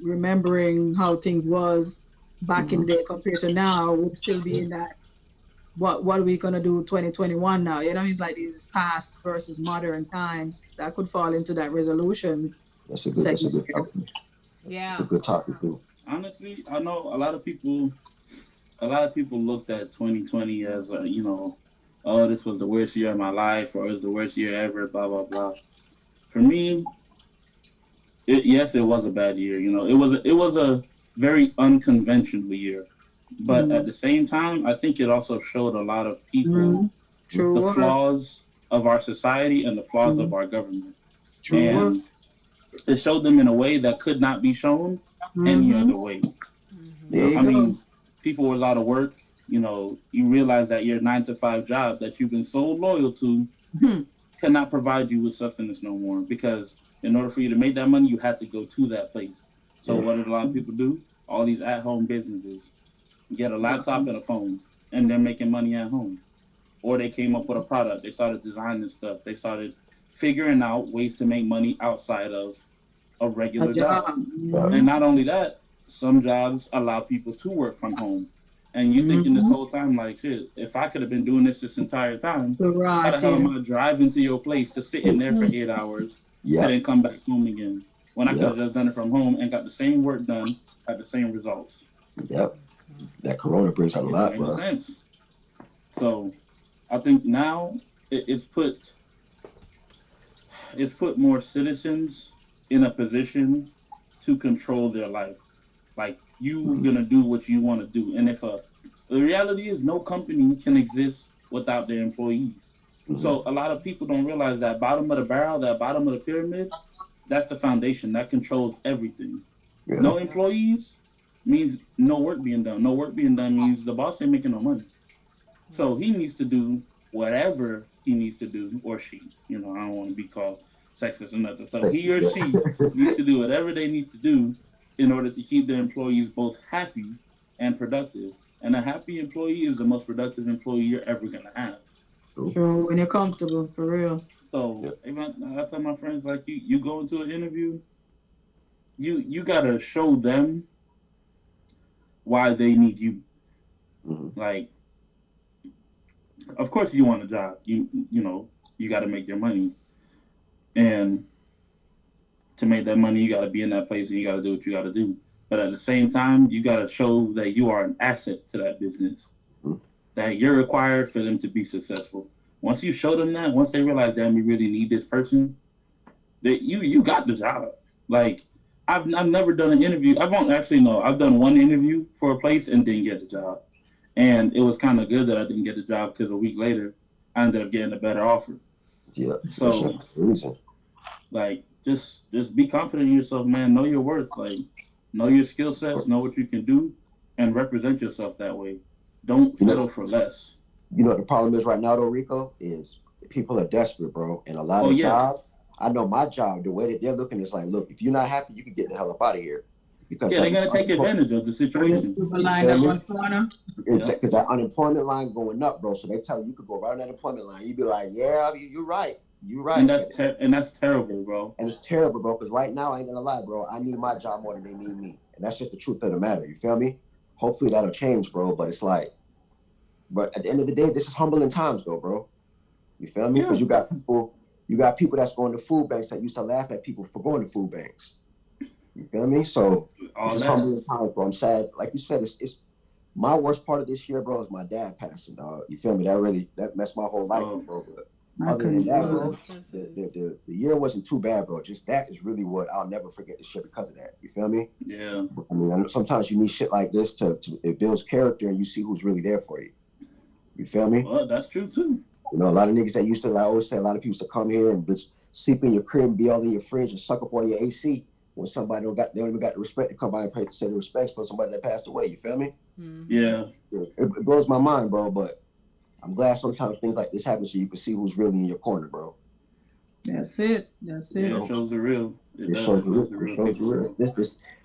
remembering how things was back in the day compared to now, would still be in that what are we gonna do 2021 now? You know, it's like these past versus modern times that could fall into that resolution That's a segment. good topic. It's a Yeah. good topic too. Honestly, I know a lot of people looked at 2020 as oh, this was the worst year of my life, or it was the worst year ever, blah blah blah. For me, yes, it was a bad year. It was a very unconventional year, but at Mm-hmm. the same time, I think it also showed a lot of people Mm-hmm. True the word. flaws of our society and the flaws Mm-hmm. of our government, True word. and it showed them in a way that could not be shown any Mm-hmm. other way. There Yep. you I go. mean, people was out of work. You realize that your 9 to 5 job that you've been so loyal to Hmm. cannot provide you with sustenance no more, because in order for you to make that money, you had to go to that place. So Yep. what did a lot of people do? All these at-home businesses get a laptop Right. and a phone, and they're making money at home. Or they came up with a product. They started designing stuff. They started figuring out ways to make money outside of a A regular job. job. Mm-hmm. And not only that, some jobs allow people to work from home. And you're thinking this Mm-hmm. whole time, like, shit, if I could have been doing this entire time, why the Right. hell am Yeah. I driving to your place to sit in there for Mm-hmm. 8 hours to Yep. then come back home again? When I could have Yep. just done it from home and got the same work done, had the same results. Yep. That Corona brings out a It don't lot, make bro. sense. So I think now it's put more citizens in a position to control their life. Like, you Mhm. gonna do what you want to do, and if the reality is no company can exist without their employees. Mhm. So a lot of people don't realize that bottom of the barrel, that bottom of the pyramid, that's the foundation that controls everything. Yeah. No employees means no work being done. No work being done means the boss ain't making no money. So he needs to do whatever he needs to do, or she. I don't want to be called sexist or nothing. So he or she needs to do whatever they need to do in order to keep their employees both happy and productive. And a happy employee is the most productive employee you're ever gonna have. True. True. When you're comfortable, for real. So Yep. I tell my friends, like, you go into an interview, you gotta show them why they need you. Mhm. Like, of course you want a job. You got to make your money, and to make that money, you got to be in that place and you got to do what you got to do. But at the same time, you got to show that you are an asset to that business, Mhm. that you're required for them to be successful. Once you show them that, once they realize, damn, we really need this person, that you got the job. Like, I've never done an interview. I've only actually no, I've done one interview for a place and didn't get the job, and it was kind of good that I didn't get the job, because a week later, I ended up getting a better offer. Yep. That's So, a reason. like, just be confident in yourself, man. Know your worth. Like, know your skill sets, know what you can do, and represent yourself that way. Don't You know, settle for less. you know what the problem is right now though, Rico, is people are desperate, bro. And a lot Oh of yeah. jobs, I know my job, the way that they're looking is like, look, if you're not happy, you can get the hell up out of here. Because Yeah, they're gonna take advantage of the When it's situation. people you lined feel up me? on corner. Yeah. Because that unemployment line going up, bro. So they tell you could go right on that employment line. You be like, yeah, you're right. You're And right. that's terrible, bro. And it's terrible, bro. Because right now, I ain't gonna lie, bro. I need my job more than they need me, and that's just the truth of the matter. You feel me? Hopefully that'll change, bro. But it's like, but at the end of the day, this is humbling times, though, bro. You feel me? Yeah. Because you got people that's going to food banks that used to laugh at people for going to food banks. You feel me? So this All is that. humbling times, bro. I'm sad. Like you said, it's my worst part of this year, bro, is my dad passing, dog. You feel me? That messed my whole life Oh, up, bro. But My other than that, bro, condolences. the year wasn't too bad, bro. Just that is really what I'll never forget this year because of that. You feel me? yeah. I mean, I know sometimes you need shit like this to it builds character and you see who's really there for you. You feel me? Well, that's true too. You know, a lot of niggas that used to, like I always say, a lot of people used to come here and bitch, sleep in your crib, be all in your fridge, and suck up all your AC when they don't even got the respect to come by and pay, say the respects for somebody that passed away. You feel me? Yeah. It blows my mind, bro. But I'm glad sometimes things like this happen so you can see who's really in your corner, bro. That's it. That's You Yeah. it. It know, shows the real. It it does. It shows the shows real. the It real shows the people. real.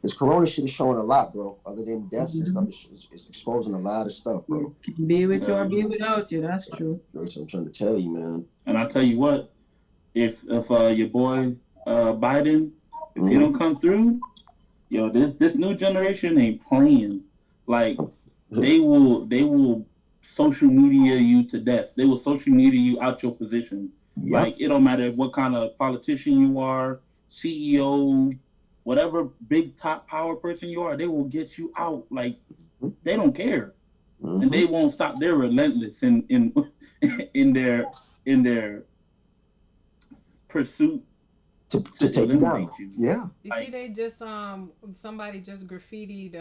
This Corona shit is showing a lot, bro. Other than deaths and stuff, Mhm. it's exposing a lot of stuff, bro. Be with you or Yeah. be without you. That's true. That's what I'm trying to tell you, man. And I tell you what, if your boy Biden, if he Hmm. don't come through, Yo, this new generation ain't playing. Like they will social media you to death. They will social media you out your position. Yep. Like it don't matter what kind of politician you are, CEO, whatever big top power person you are, they will get you out. Like they don't care, and Mm-hmm. they won't stop. They're relentless in in their in their pursuit To to take you down. eliminate you. Yeah. You see, Like they just somebody just graffitied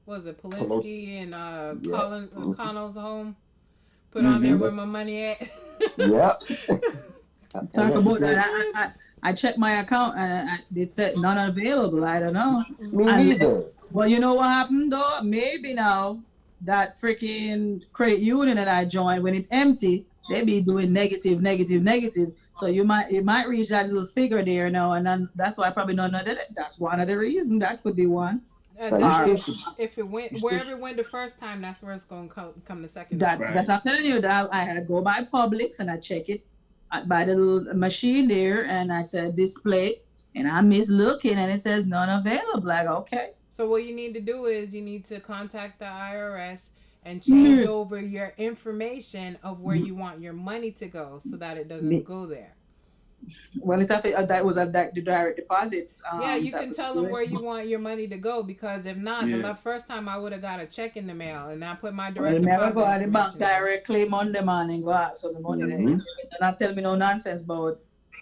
was it Pelosi. Polinsky and Yeah. Colin Mm-hmm. Connell's home? Put on there mm-hmm. where my money at. Yeah. And Talk then about that. again, I checked my account and it said none available. I don't know. me Unless, neither. well, you know what happened though? Maybe now that freaking credit union that I joined, when it empty, they be doing negative, negative, negative. So you might reach that little figure there now, and then that's why I probably don't know that. That's one of the reasons. That could be one. Now you Or still should. If it went You still. wherever it went the first time, that's where it's gonna come the second time. that's Right. I'm telling you that I had to go by Publix and I check it by the little machine there, and I said display, and I miss looking, and it says none available. Like okay, So what you need to do is you need to contact the IRS and change me, over your information of where you want your money to go so that it doesn't me. go there. Well, it's after that was the direct deposit. Yeah, you That can was tell them good. where you want your money to go because if not, the Yeah. first time I would have got a check in the mail and I put my Well, direct me I go deposit at the bank information in. directly Monday morning, go out some money there. Mm-hmm. Do not tell me no nonsense about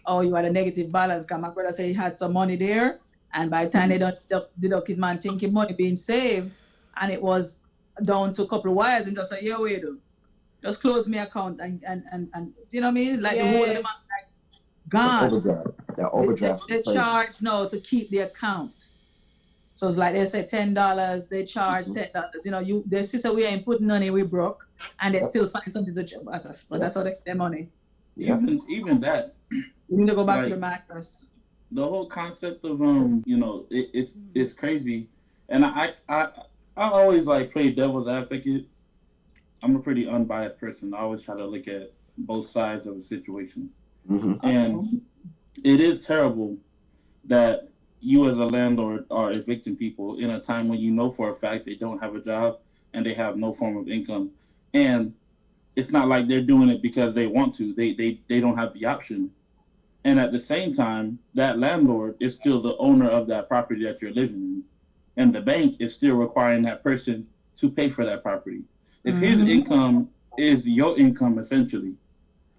oh you had a negative balance. Cause my brother said he had some money there, and by the time they don't deduct his man thinking money being saved, and it was down to a couple of wires, and just say yeah wait do. Just close my account and you know what I mean? Like the whole of the Yeah, month That gone. overdraft. That They, they, overdraft is they crazy. charge no to keep the account. So it's like they say $10, they charge Mm-hmm. $10. You know, you they say we ain't putting money, we broke, and they Yep. still find something to charge us. But Yep. that's how they get their money. Yep. Even that, We need to go back to the like mattress. the whole concept of it's crazy, and I always like play devil's advocate. I'm a pretty unbiased person. I always try to look at both sides of the situation, Mm-hmm. and it is terrible that you as a landlord are evicting people in a time when you know for a fact they don't have a job and they have no form of income, and it's not like they're doing it because they want to. They don't have the option. And at the same time, that landlord is still the owner of that property that you're living in. And the bank is still requiring that person to pay for that property. If his Mm-hmm. income is your income essentially,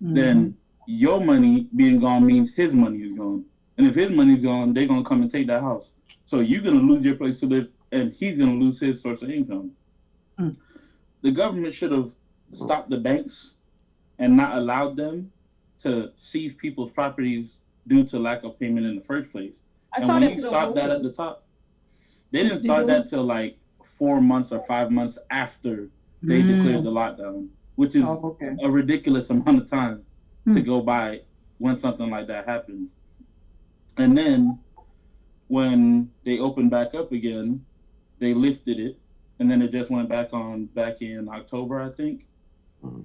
Mm-hmm. then your money being gone means his money is gone. And if his money's gone, they're gonna come and take that house. So you're gonna lose your place to live and he's gonna lose his source of income. Mm. The government should have stopped the banks and not allowed them to seize people's properties due to lack of payment in the first place. I And thought when they you put a stop that hold. at the top, they didn't Did start you? that till like 4 months or 5 months after they declared Mm. the lockdown, which is Oh, okay. a ridiculous amount of time to Mm. go by when something like that happens. And then when they opened back up again, they lifted it, and then it just went back on back in October, I think. Mm-hmm.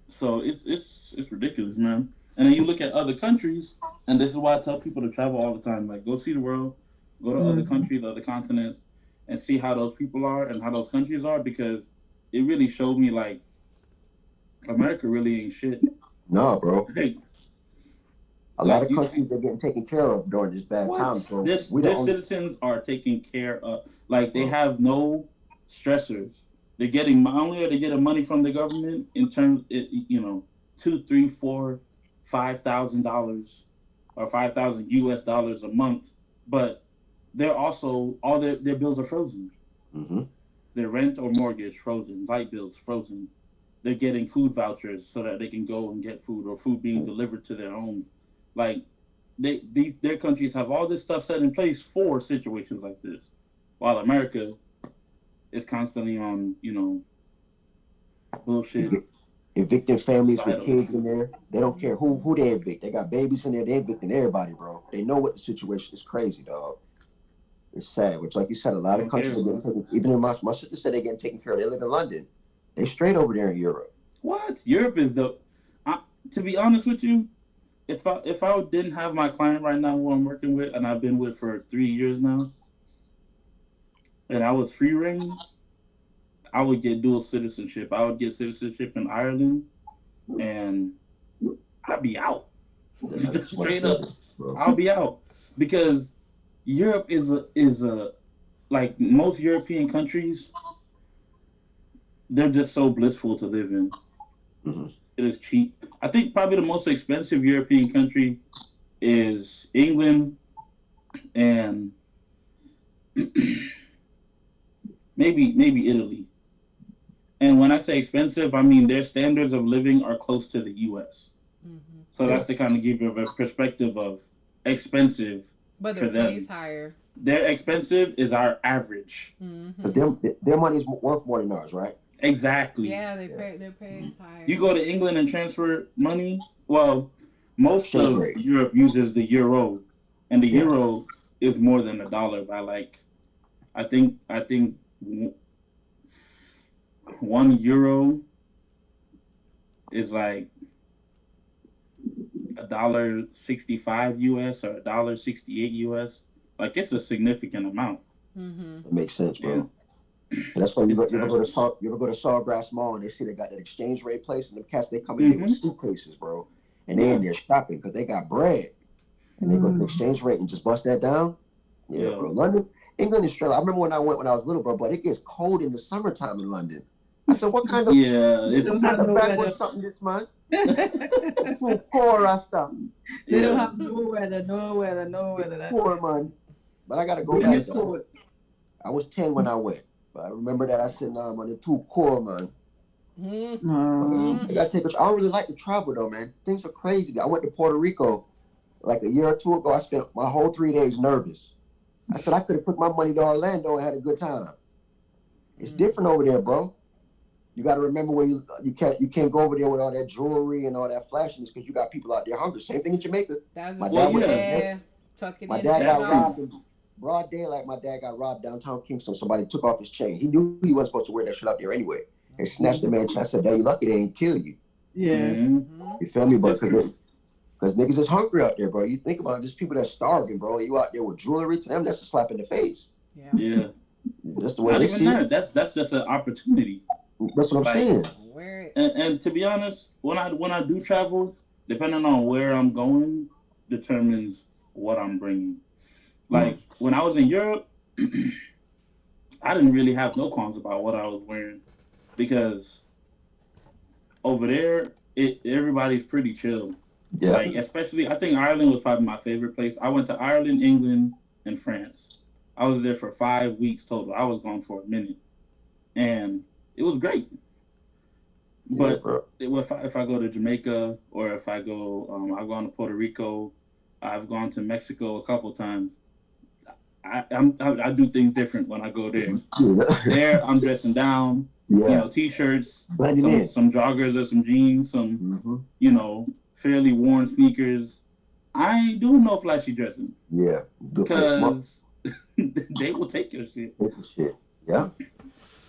So it's ridiculous, man. And then you look at other countries, and this is why I tell people to travel all the time. Like, go see the world, go to other Mm. countries, other continents, and see how those people are and how those countries are, because it really showed me like America really ain't shit. No, bro. Like, A lot like of you see, countries are getting taken care of during this bad what time. So this we the their only. citizens are taken care of. Like they Bro. have no stressors. They're getting not only are they getting money from the government in terms, two, three, four, $5,000 or 5,000 US dollars a month, but they're also all their bills are frozen. Mm-hmm. Their rent or mortgage frozen, light bills frozen. They're getting food vouchers so that they can go and get food or food being delivered to their homes. Like their countries have all this stuff set in place for situations like this, while America is constantly on bullshit Evicting families with societal kids in issues. there. They don't care who they evict. They got babies in there. They evicting everybody, bro. They know what the situation is. Crazy, dog. It's sad. Which, like you said, a They lot of don't care, countries are getting bro. taken. Even in my sister said they're getting taken care of. They live in London. They straight over there in Europe. What? Europe is the. I, to be honest with you, if I didn't have my client right now who I'm working with and I've been with for 3 years now, and I was free reign, I would get dual citizenship. I would get citizenship in Ireland, and I'd be out. That's what Straight it up, is, bro. I'll be out because Europe is a like most European countries. They're just so blissful to live in. Hmm. It is cheap. I think probably the most expensive European country is England and maybe Italy. And when I say expensive, I mean their standards of living are close to the U.S. Mm-hmm. So Yeah. that's to kind of give you a perspective of expensive But their for pay's them. higher. Their expensive is our average. Because Mm-hmm. their money's worth more than ours, right? Exactly. Yeah, they Yeah. pay. Their pay's You higher. go to England and transfer money. Well, most Exchange of rate. Europe uses the euro, and the Yeah. euro is more than a dollar by like I think 1 euro is like $1.65 US or $1.68 US. Like it's a significant amount. Mm-hmm. It makes sense, Yeah, bro. And that's why it's you ever go to exaggerated. Sawgrass Mall and they see they got that exchange rate place and the cats they come in there with Mm-hmm. suitcases, bro, and they in Yeah. there shopping because they got bread and they go to the Mm. exchange rate and just bust that down. Yeah, Yeah. bro. London, England is straight. I remember when I went when I was little, bro, but it gets cold in the summertime in London. I said, Yeah. They what don't It's kind have of no backward weather. something this man? They It's too poor, Rasta. don't yeah. have no weather, no weather, no It's weather. That's poor, it. man. But I gotta go Bring your back though. coat. I was 10 when I went, but I remember that I said, nah, man, it's too cool, man. But Mm-hmm. I gotta take a. I don't really like to travel though, man. Things are crazy. I went to Puerto Rico like a year or two ago. I spent my whole 3 days nervous. I said I could have put my money to Orlando and had a good time. It's different over there, bro. You got to remember where you can't go over there with all that jewelry and all that flashiness because you got people out there hungry. Same thing in Jamaica. That's the My Well, dad same. went to yeah, Jamaica. Yeah. Tuck it My in, dad tuck it that's got true. out. robbed in broad daylight. My dad got robbed downtown Kingston. Somebody took off his chain. He knew he wasn't supposed to wear that shit out there anyway. They snatched the Mm. man chain. I said, "Dad, you lucky they ain't kill you." Yeah. Mm-hmm. Mm-hmm. You feel me? But It's true. because niggas is hungry out there, bro. You think about it, there's people that's starving, bro. You out there with jewelry to them, that's a slap in the face. Yeah. Yeah. That's the way Not they even see it. that. That's just an opportunity. That's what I'm Like, saying. Wear it. and to be honest, when I do travel, depending on where I'm going, determines what I'm bringing. Mm. Like when I was in Europe, I didn't really have no qualms about what I was wearing because over there, everybody's pretty chill. Yeah. Like especially, I think Ireland was probably my favorite place. I went to Ireland, England, and France. I was there for 5 weeks total. I was gone for a minute, and it was great. Yeah, But bro. if I go to Jamaica or if I've gone to Puerto Rico, I've gone to Mexico a couple times. I do things different when I go there. Yeah. There I'm dressing down, Yeah. t-shirts, Blending some in. some joggers or some jeans, some Hmm. fairly worn sneakers. I ain't doing no flashy dressing Yeah. Do like smart because they will take your shit. shit. Yeah.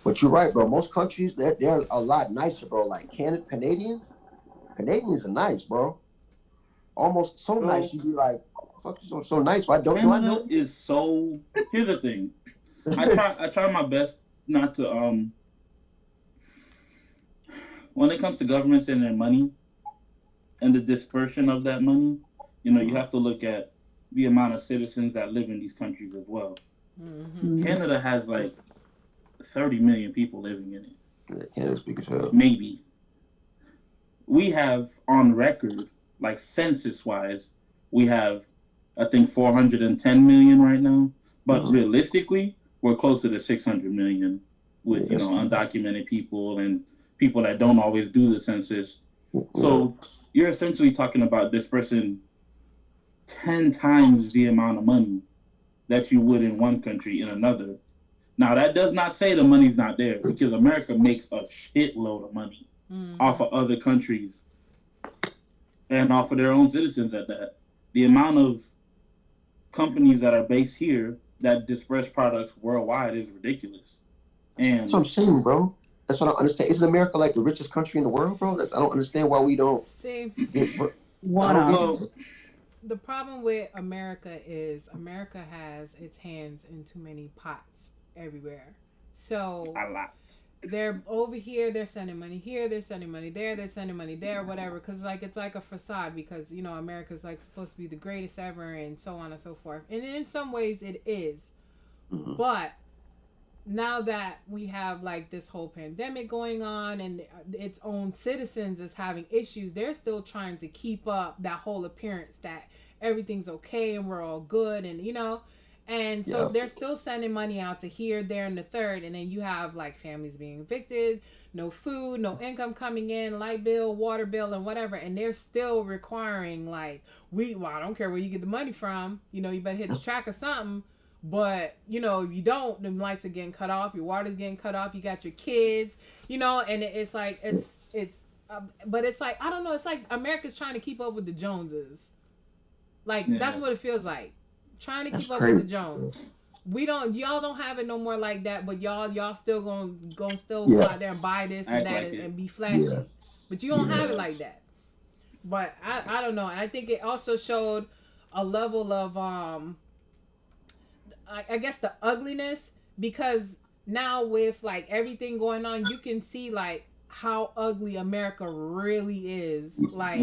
But you're right, bro. Most countries they're a lot nicer, bro. Like Canadians are nice, bro. Almost so nice. Bro, You be like, fuck, you so nice. Why don't do I know Canada is so. Here's the thing. I you? try I try my best not to when it comes to governments and their money and the dispersion of that money, you Mhm. have to look at the amount of citizens that live in these countries as well. Mm-hmm. Mm. Canada has like 30 million people living in it. Yeah, Canada's big as hell. Maybe. We have on record, like census wise, we have I think 410 million right now. But Mhm. realistically, we're closer to 600 million Yeah, with, that's undocumented people and people that don't always do the census. yeah. So you're essentially talking about dispersing 10 times the amount of money that you would in one country in another. Now, that does not say the money's not there because America makes a shitload of money Mm-hmm. off of other countries and off of their own citizens at that. The amount of companies that are based here that disperse products worldwide is ridiculous. That's what I'm And saying, bro. That's what I don't understand. Isn't America like the richest country in the world, bro? I don't understand why we don't See, get. I One don't get of. it. well, the problem with America is America has its hands in too many pots. everywhere. So A lot. they're over here, they're sending money here, they're sending money there, they're sending money there, whatever. Because like it's like a facade. Because America's like supposed to be the greatest ever, and so on and so forth. And in some ways, it is. Mm-hmm. But now that we have like this whole pandemic going on and its own citizens is having issues, they're still trying to keep up that whole appearance that everything's okay and we're all good, and so Yeah. they're still sending money out to here, there, and the third. And then you have like families being evicted, no food, no income coming in, light bill, water bill, and whatever. And they're still requiring like, well, I don't care where you get the money from. You better hit the track or something. But if you don't, the lights are getting cut off, your water's getting cut off, you got your kids, and it's like but it's like I don't know. It's like America's trying to keep up with the Joneses. Like that's what it feels like, trying to keep up with the Jones. Y'all don't have it no more like that, but y'all still gonna still go out there and buy this and Act that like and be flashy. Yeah. But you don't have it like that. But I don't know. And I think it also showed a level of I guess the ugliness, because now with like everything going on, you can see like how ugly America really is. Like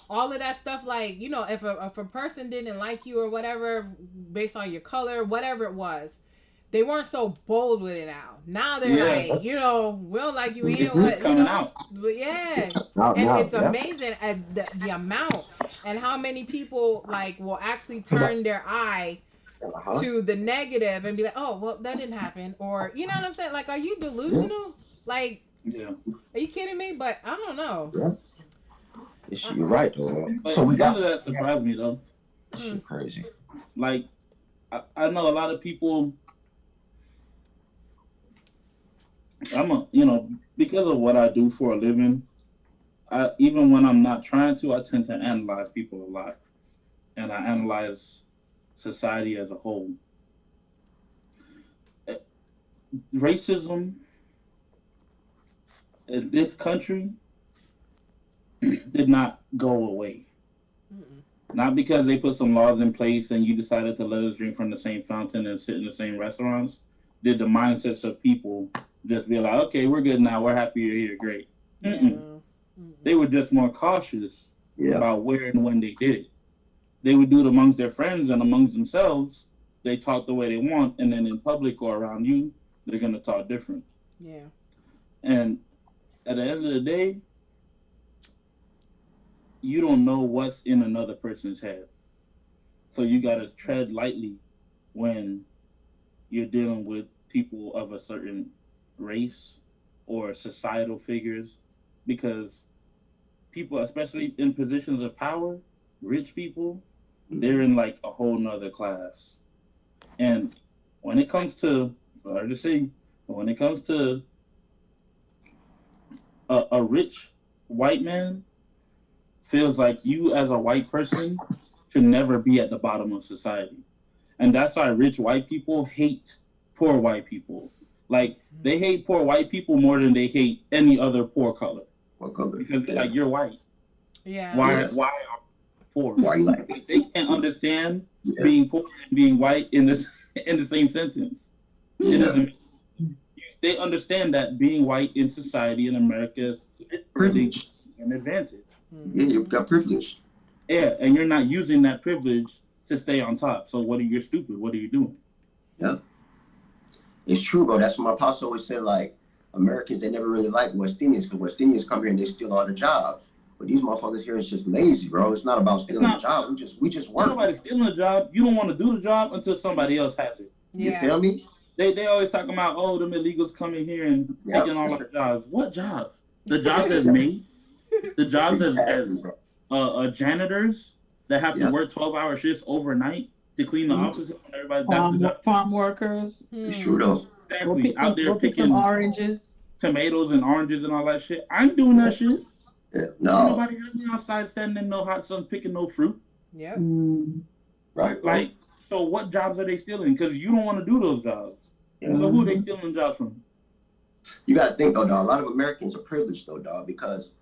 all of that stuff, like if a person didn't like you or whatever based on your color, whatever it was, they weren't so bold with it now. Now they're like, we don't like you It's what, coming out. But yeah. Now, And it's yeah. amazing at the amount and how many people like will actually turn their eye to the negative and be like, oh well, that didn't happen, or you know what I'm saying, like, are you delusional? Like, are you kidding me? But I don't know. You're right though. But So we none got of that surprised me though. shit crazy. Like I know a lot of people. Because of what I do for a living, even when I'm not trying to, I tend to analyze people a lot, and I analyze society as a whole. Racism in this country did not go away. Not because they put some laws in place and you decided to let us drink from the same fountain and sit in the same restaurants. Did the mindsets of people just be like, okay, we're good now, we're happy you're here, great. They were just more cautious about where and when they did it. They would do it amongst their friends and amongst themselves. They talk the way they want, and then in public or around you, they're going to talk different. Yeah. And at the end of the day, you don't know what's in another person's head. So you got to tread lightly when you're dealing with people of a certain race or societal figures, because people, especially in positions of power, rich people, they're in like a whole nother class. And when it comes to, hard to say, when it comes to a rich white man, feels like you as a white person should never be at the bottom of society. And that's why rich white people hate poor white people. Like, they hate poor white people more than they hate any other poor color. What color? Because they're like, you're white. Yeah. Why are you poor? Why you like They can't understand being poor and being white in the same sentence. It doesn't. They understand that being white in society in America is privilege. An advantage. Yeah, you've got privilege. Yeah, and you're not using that privilege to stay on top. So you're stupid. What are you doing? Yeah. It's true, bro. That's what my pops always said, like, Americans, they never really like West Indians, because West Indians come here and they steal all the jobs. But these motherfuckers here is just lazy, bro. It's not about stealing the job. We just work. Nobody's stealing a job. You don't want to do the job until somebody else has it. You feel me? They always talking about, oh, them illegals coming here and taking all our jobs. What jobs? The jobs as maids? The jobs as janitors that have to work 12-hour shifts overnight to clean the offices and everybody. That's the job. Farm workers. It's true though. Exactly. Out there picking oranges, tomatoes and oranges and all that shit. I ain't doing that shit. Yeah, no. Nobody has me outside standing in no hot sun picking no fruit. Yeah. Right. Like, so what jobs are they stealing? Because you don't want to do those jobs. So who are they stealing jobs from? You got to think, though, dog. A lot of Americans are privileged, though, dog, because,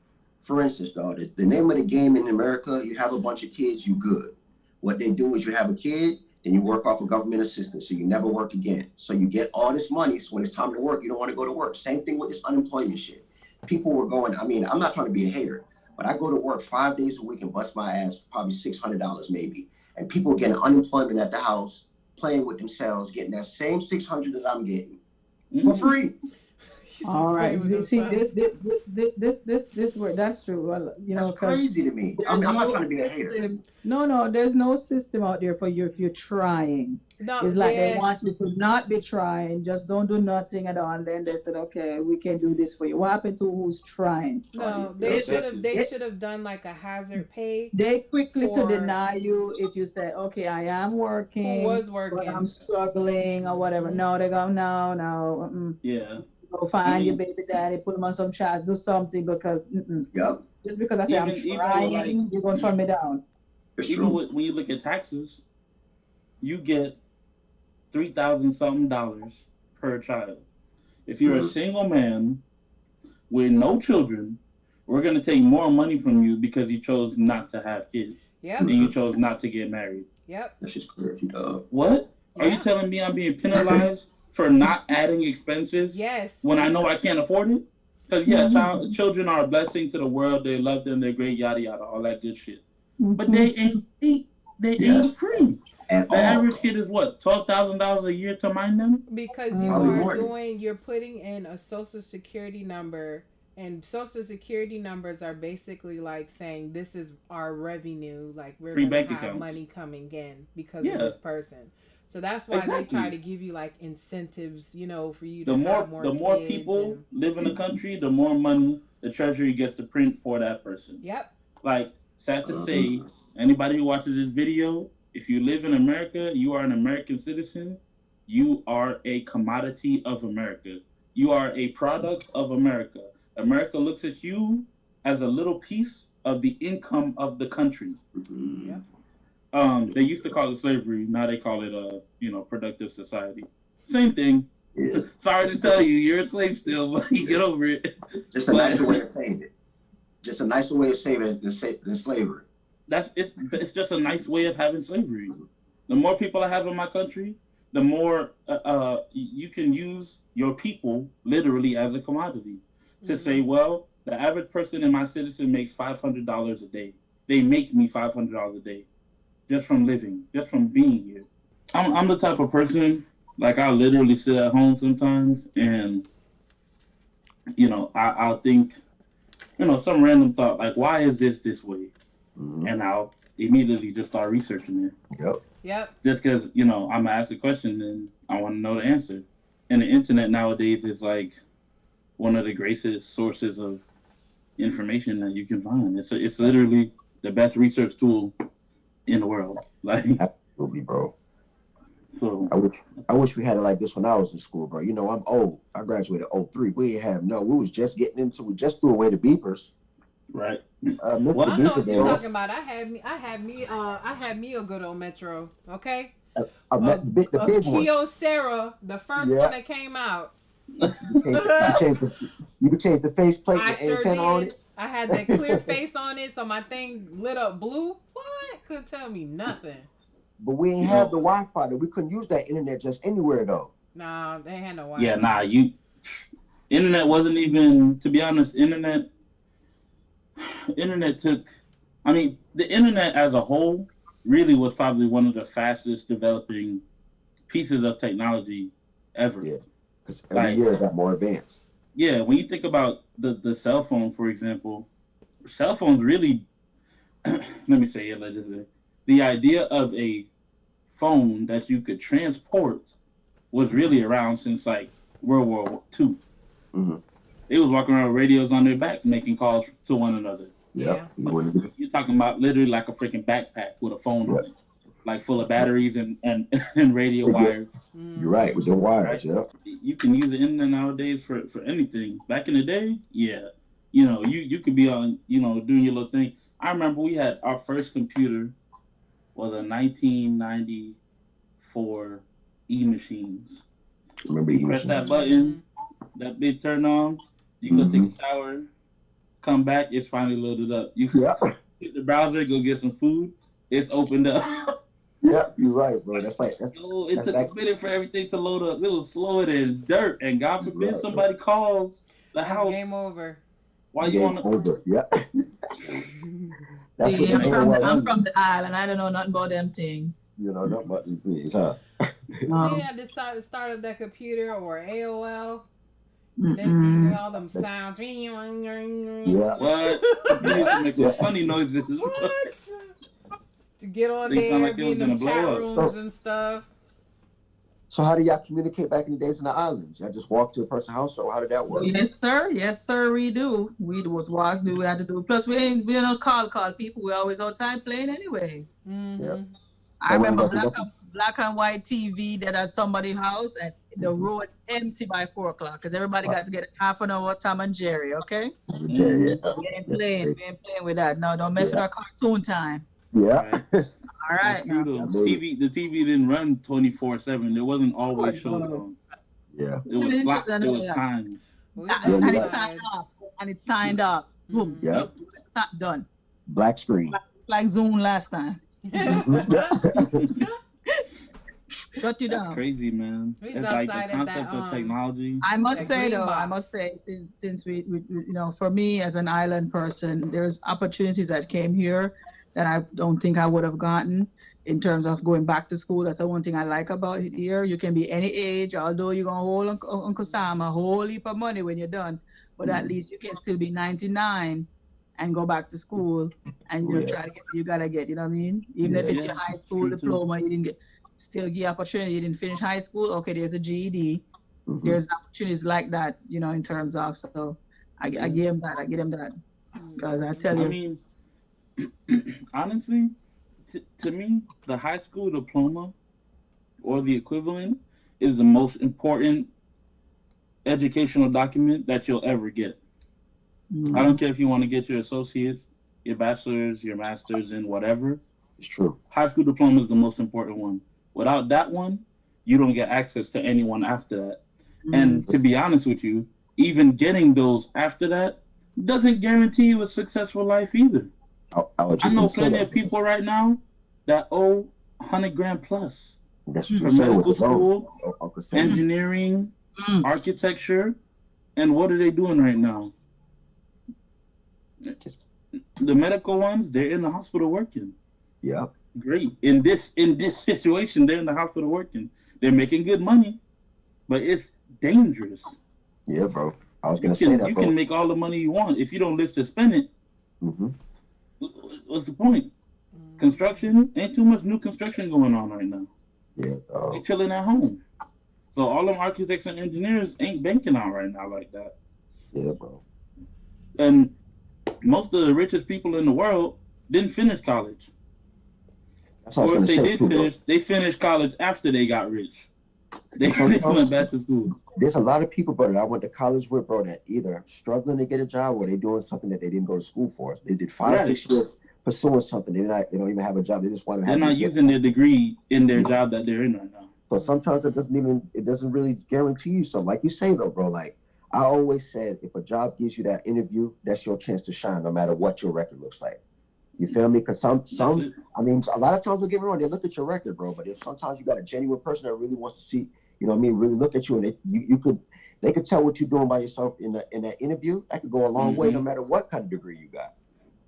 for instance, dog, the name of the game in America, you have a bunch of kids, you good. What they do is you have a kid, Then you work off of government assistance, so you never work again. So you get all this money, so when it's time to work, you don't want to go to work. Same thing with this unemployment shit. People were going, I mean, I'm not trying to be a hater, but I go to work 5 days a week and bust my ass, probably $600 maybe. And people getting unemployment at the house, playing with themselves, getting that same 600 that I'm getting for free. All right. See, this word, that's true. Well, you know, That's crazy to me. I'm not trying to be a hater. No, there's no system out there for you if you're trying. No, It's like they want you to not be trying, just don't do nothing at all. And then they said, okay, we can do this for you. What happened to who's trying? No, they should have done like a hazard pay. They quickly to deny you if you say, okay, I am working, who was working, but I'm struggling or whatever. No, they go, no. Yeah. Go find your baby daddy, put him on some charts, do something because Yep. just because I say I'm trying, you're gonna turn me down. Even when you look at taxes, you get $3,000 something per child. If you're a single man with no children, we're gonna take more money from you because you chose not to have kids. Yep. And you chose not to get married. Yep. That's just crazy, dog. What? Are you telling me I'm being penalized for not adding expenses? Yes. When I know I can't afford it? Because children are a blessing to the world. They love them. They're great. Yada yada, all that good shit. But they ain't free. The average kid is what, $12,000 a year to mind them? Because you're putting in a social security number, and social security numbers are basically like saying this is our revenue, like we're free gonna bank have accounts. money coming in because of this person. So that's why they try to give you like incentives, you know, for you to have more. The more people live in the country, the more money the treasury gets to print for that person. Yep. Like, sad to say, anybody who watches this video, if you live in America, you are an American citizen. You are a commodity of America. You are a product of America. America looks at you as a little piece of the income of the country. Yep. They used to call it slavery. Now they call it productive society. Same thing. Yeah. Sorry to tell you, you're a slave still, but you get over it. Just a nicer way of saying it. Just a nicer way of saying it than slavery. It's just a nice way of having slavery. The more people I have in my country, the more you can use your people literally as a commodity. To say, well, the average person in my citizen makes $500 a day. They make me $500 a day. Just from living, just from being here. I'm the type of person, like, I literally sit at home sometimes and, I'll think, some random thought, like, why is this way? And I'll immediately just start researching it. Yep. Just because, I'm going to ask a question and I want to know the answer. And the internet nowadays is like one of the greatest sources of information that you can find. It's literally the best research tool in the world. Like, absolutely, bro. So I wish we had it like this when I was in school, bro. I'm old. I graduated 03. We was just getting into it. Just threw away the beepers. Right. I know what you're talking about. I had me a good old Metro. Okay. The big one. Kyocera, the first one that came out. You could change the faceplate and sure antenna on it. I had that clear face on it, so my thing lit up blue. What? Couldn't tell me nothing. But we ain't have the Wi-Fi. We couldn't use that internet just anywhere though. Nah, they had no Wi-Fi. Yeah, internet wasn't even, to be honest, internet took, the internet as a whole really was probably one of the fastest developing pieces of technology ever. Yeah, because every year it got more advanced. Yeah, when you think about the cell phone, for example, cell phones really, let me say it like this, the idea of a phone that you could transport was really around since like World War II. Mm-hmm. They was walking around with radios on their backs making calls to one another. Yeah. You're talking about literally like a freaking backpack with a phone on it, like full of batteries and radio wires. You're right, with the wires, right? You can use the internet nowadays for anything. Back in the day, you could be on, doing your little thing. I remember we had our first computer was a 1994 E-machines. Remember you press that button, that bit turned on, you go take a shower, come back, it's finally loaded up. You hit the browser, go get some food, it's opened up. Yeah, you're right, bro. Yo, it that's took a that. minute for everything to load up. It was slower than dirt, and God forbid Right, bro. somebody calls the It's game house over. while you Game on the. over. Yeah, that's what See, the And I'm they phone from got the, was. I'm funny. from the island. I don't know nothing about them things. You know, not much things, huh? And then No. I decided to start up that computer or AOL, and it be Mm-mm. all them sounds. Yeah, What? You yeah, need to make some yeah. funny noises. What? To get on They sound there, like it be was in them gonna chat blow up. rooms So, and stuff. so how do y'all communicate back in the days in the islands? Y'all just walk to a person's house, or how did that work? Yes, sir. Yes, sir. We do. We was walk. We had to do. Plus, we don't call people. We're always outside playing, anyways. Yeah. Mm-hmm. I That way you remember got to go. black and white TV that at somebody's house, and the Mm-hmm. road empty by 4 o'clock because everybody Right. got to get half an hour Tom and Jerry. Okay, Yeah, yeah, Mm-hmm. we ain't yeah, playing. We ain't playing with that. No, don't mess with yeah, our cartoon time. yeah. Right. All That's right true now. I though. mean, The TV didn't run 24/7. There wasn't Oh always shows no. on. yeah, It was slots. It was times. We was yeah. And You're it right. signed outside. off. And it signed off. Boom. Yeah, Mm-hmm. Yep. Done. black screen. It's like Zoom last time. Mm-hmm. Yeah. Shut you That's down. crazy, man. We was It's like the outside at that concept of technology. I must that say green though, I box. must say since for me as an island person, there's opportunities that came here that I don't think I would have gotten in terms of going back to school. That's the one thing I like about it here. You can be any age, although you're gonna hold Uncle Sam a whole heap of money when you're done, but at least you can still be 99 and go back to school and Oh, you yeah, try to get you gotta get, you know what I mean? Even if yeah. it's Yeah, your high it's school true too. diploma, you didn't get still give opportunity. You didn't finish high school, okay, there's a GED. Mm-hmm. There's opportunities like that, in terms of, so I Yeah. give him that. I give him that because I tell I you, mean, honestly, to me, the high school diploma or the equivalent is the most important educational document that you'll ever get. I don't mm, care if you want to get your associates, your bachelor's, your master's, in whatever. It's true. High school diploma is the most important one. Without that one, you don't get access to anyone after that. And to be honest with you, even getting those after that doesn't guarantee you a successful life either. I was I just know gonna say plenty of that. people right now that owe 100 grand plus That's what for you're saying with medical the loan, school, Uncle Sam. engineering, mm, architecture, and what are they doing right now? The medical ones, they're in the hospital working. Yeah, Great. In this situation, they're in the hospital working. They're making good money, but it's dangerous. yeah, bro. I was You gonna say can that, you can bro. make all the money you want if you don't live to spend it. Mm-hmm. What's the point? Construction ain't too much new construction going on right now. Yeah, They chilling at home. So all them architects and engineers ain't banking out right now like that. yeah, bro. And most of the richest people in the world didn't finish college. That's what I was Or if gonna they say did too, bro. finish, they finished college after they got rich. They, Because they went back to school. there's a lot of people, bro, that I went to college with, bro, that either struggling to get a job or they doing something that they didn't go to school for. They did five, Right. 6 years pursuing something. They don't even have a job. They just want to They're have. not using their degree in their job that they're in right now. So sometimes it doesn't really guarantee you something. Like you say though, bro, like I always said, if a job gives you that interview, that's your chance to shine no matter what your record looks like. You feel me? Because I mean, a lot of times we'll get it wrong. They look at your record, bro. But if sometimes you got a genuine person that really wants to see, really look at you, and they could tell what you're doing by yourself in that interview. That could go a long way, no matter what kind of degree you got.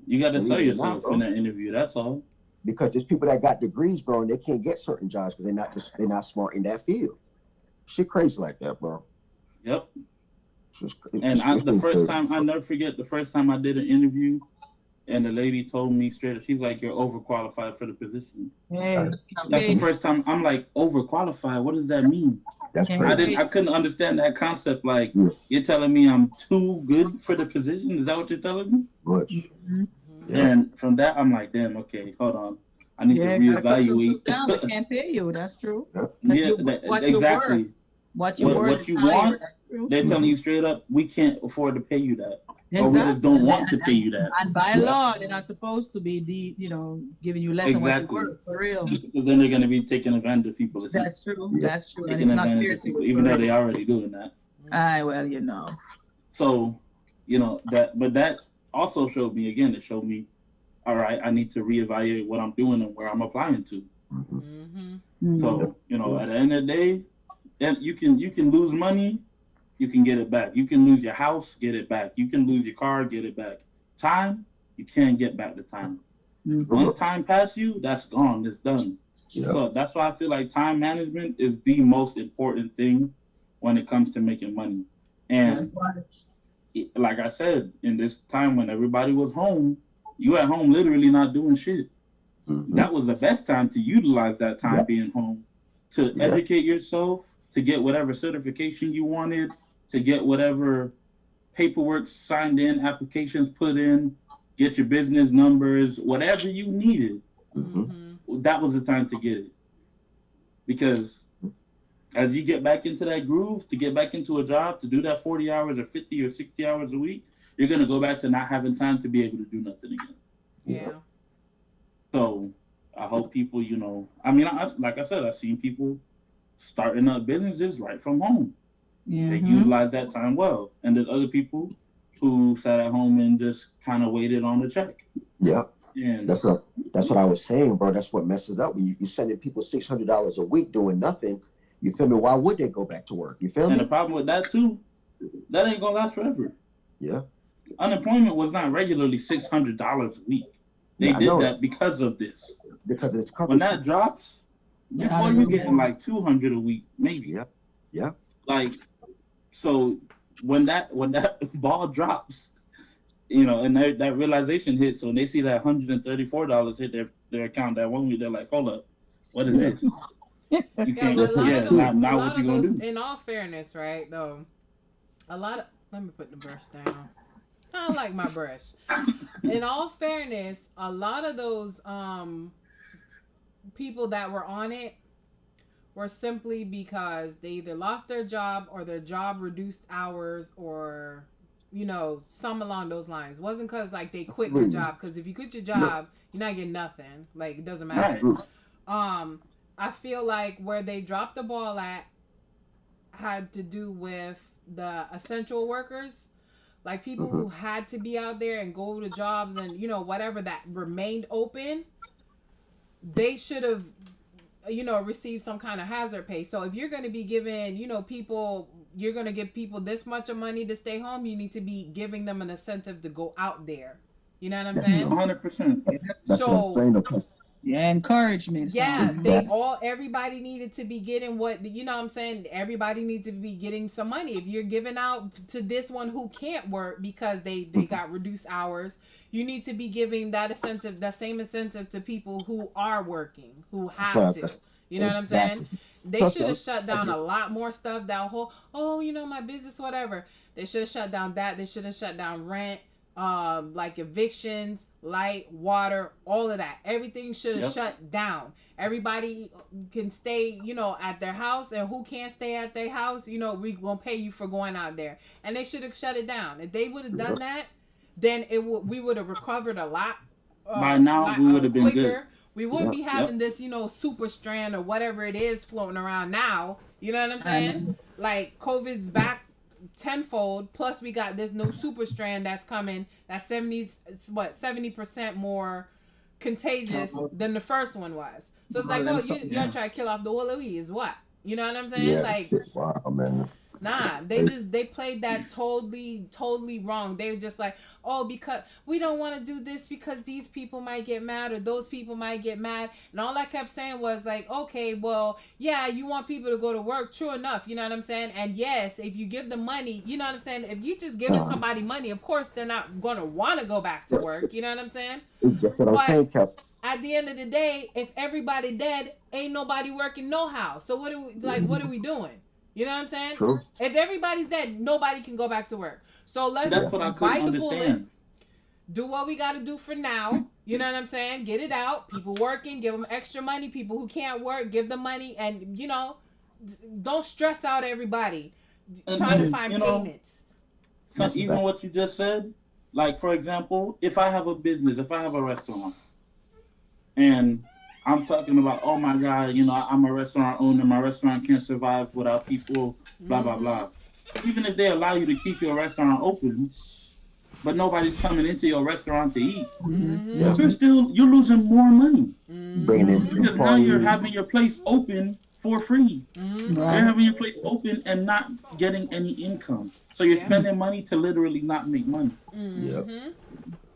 You got to sell Believe it or not, yourself bro. in that interview. That's all. Because there's people that got degrees, bro, and they can't get certain jobs because they're not smart in that field. Shit, crazy like that, bro. Yep. It's The first crazy. time, I'll never forget the first time I did an interview, and the lady told me straight up, she's like, "You're overqualified for the position." hey, That's the first time I'm like, overqualified? What does that mean? That's crazy. I couldn't understand that concept. Like, Yeah. you're telling me I'm too good for the position? Is that what you're telling me? Much. Mhm. Yeah. And from that, I'm like, damn, okay, hold on. I need to Gotta cut some reevaluate. food down. They can't pay you. That's true. Yeah. Yeah, What you worth? exactly. What you What worth is you higher. want, That's true. They're telling you straight up, we can't afford to pay you that. Or we Exactly. just don't want to pay you that. And by Yeah. law, they're not supposed to be giving you less than what you Exactly. worth for real. Because then they're going to be taking advantage of people. That's true. Yeah. That's true. And Taking it's not advantage fair of to people, you. even though they're already doing that. Well, So, but that also showed me, again, all right, I need to reevaluate what I'm doing and where I'm applying to. Mm-hmm. So, you know, at the end of the day, then you can lose money, you can get it back. You can lose your house, get it back. You can lose your car, get it back. Time, you can't get back the time. Once time passes you, that's gone. It's done. Yeah. So that's why I feel like time management is the most important thing when it comes to making money. And like I said, in this time when everybody was home, you at home literally not doing shit. That was the best time to utilize that time being home to educate yourself, to get whatever certification you wanted, to get whatever paperwork signed in, applications put in, get your business numbers, whatever you needed. That was the time to get it. Because as you get back into that groove, to get back into a job, to do that 40 hours or 50 or 60 hours a week, you're going to go back to not having time to be able to do nothing again. Yeah. So I hope people, you know, I mean, like I said, I've seen people starting up businesses right from home. They utilize that time well. And there's other people who sat at home and just kind of waited on the check. Yeah. And that's what I was saying, bro. That's what messes up. When you're sending people $600 a week doing nothing, you feel me? Why would they go back to work? You feel me? And the problem with that too, that ain't gonna last forever. Yeah. Unemployment was not regularly $600 a week. They did that because of this. Because it's when that drops, before you're getting like 200 a week, maybe. Yeah. Yeah. Like, so when that ball drops, you know, and that realization hits, so when they see that $134 hit their account that 1 week, they're like, hold up, what is this? You can't. Now what you gonna do? In all fairness, right? Though, let me put the brush down. I don't like my brush. In all fairness, a lot of those people that were on it were simply because they either lost their job or their job reduced hours or, you know, some along those lines. It wasn't because like they quit their job, because if you quit your job, you're not getting nothing. Like, it doesn't matter. I feel like where they dropped the ball at had to do with the essential workers, like people who had to be out there and go to jobs and, you know, whatever that remained open. They should have, you know, received some kind of hazard pay. So if you're going to be giving, you know, you're going to give people this much of money to stay home, you need to be giving them an incentive to go out there. You know what I'm saying? 100%. That's what I'm saying. Yeah, encouragement. Yeah, everybody needed to be getting what, you know what I'm saying? Everybody needs to be getting some money. If you're giving out to this one who can't work because they got reduced hours, you need to be giving that same incentive to people who are working, who have to. You know what I'm saying? They should have shut down a lot more stuff. That whole, you know, my business, whatever. They should have shut down that. They should have shut down rent, like evictions, light, water, all of that. Everything should have shut down. Everybody can stay, you know, at their house, and who can't stay at their house, you know, we gonna pay you for going out there. And they should have shut it down. If they would have done that, then we would have recovered a lot. By now, we would have been good. We wouldn't be having this, you know, super strand or whatever it is floating around now. You know what I'm saying? Like, COVID's back tenfold, plus we got this new super strand that's coming, that's 70% more contagious than the first one was. So it's like, you're gonna try to kill off the Willowy is what? You know what I'm saying? Yeah, like, wow, man. Nah, they played that totally wrong. They were just like, oh, because we don't want to do this because these people might get mad or those people might get mad. And all I kept saying was like, okay, well, yeah, you want people to go to work. True enough. You know what I'm saying? And yes, if you give them money, you know what I'm saying? If you just giving somebody money, of course, they're not going to want to go back to work. You know what I'm saying? That's what I'm saying, Kelsey. At the end of the day, if everybody dead, ain't nobody working no how. So what are we doing? You know what I'm saying? True. If everybody's dead, nobody can go back to work. So let's bite the bullet, do what we got to do for now. You know what I'm saying? Get it out. People working, give them extra money. People who can't work, give them money. And, you know, don't stress out everybody trying to find payments. Even what you just said, like, for example, if I have a business, if I have a restaurant, and I'm talking about, oh my God, you know, I'm a restaurant owner. My restaurant can't survive without people, blah, blah, blah. Even if they allow you to keep your restaurant open, but nobody's coming into your restaurant to eat, Yeah. you're losing more money Bringing in because now you're employees. having your place open for free. You're Right. having your place open and not getting any income. So you're spending money to literally not make money. Yep.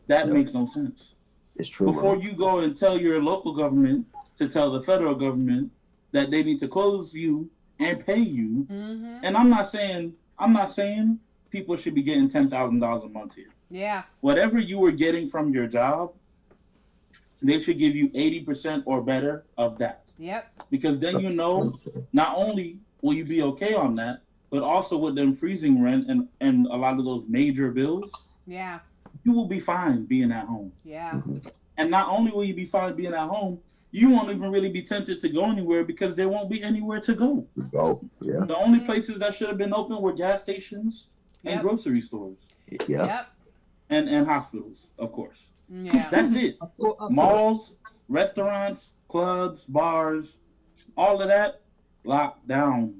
That Yep. makes no sense. It's true, Before man. you go and tell your local government to tell the federal government that they need to close you and pay you, and I'm not saying people should be getting $10,000 a month here. Yeah. Whatever you were getting from your job, they should give you 80% or better of that. Yep. Because then you know, not only will you be okay on that, but also with them freezing rent and a lot of those major bills, Yeah. you will be fine being at home. Yeah. And not only will you be fine being at home, you won't even really be tempted to go anywhere because there won't be anywhere to go. Yeah. The only places that should have been open were gas stations and grocery stores. Yeah. And hospitals, of course. Yeah. That's it. Of course. Malls, restaurants, clubs, bars, all of that locked down.